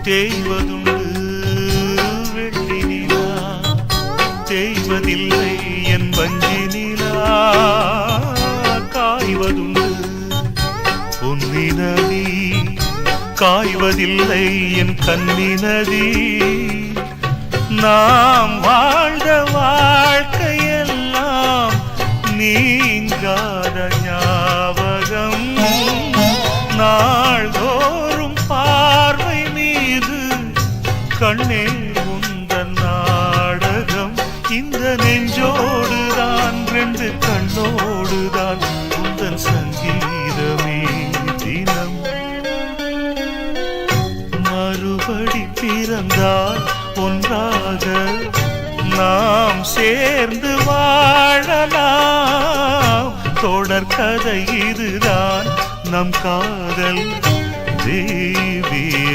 தேய்வதுண்டு வெள்ளி நிலா, தேய்வதில்லை என் வஞ்சி நிலா. காய்வதுண்டு பொன்னி நதி, காய்வதில்லை என் கன்னி நதி. நாம் வாழ்ந்த வாழ்க்கையெல்லாம் நீங்காத ஞாபகம். நாள்தோறும் பார்வை மீது கண்ணே உந்தன் நாடகம். இந்த நெஞ்சோடுதான் ரெண்டு கண்ணோடுதான் உந்தன் சங்கீதமே தினம். மறுபடி பிறந்தால் ஒன்றாக நாம் சேர்ந்து வாழலாம். தொடர் கதை இதுதான் நம் காதல் தெய்வீக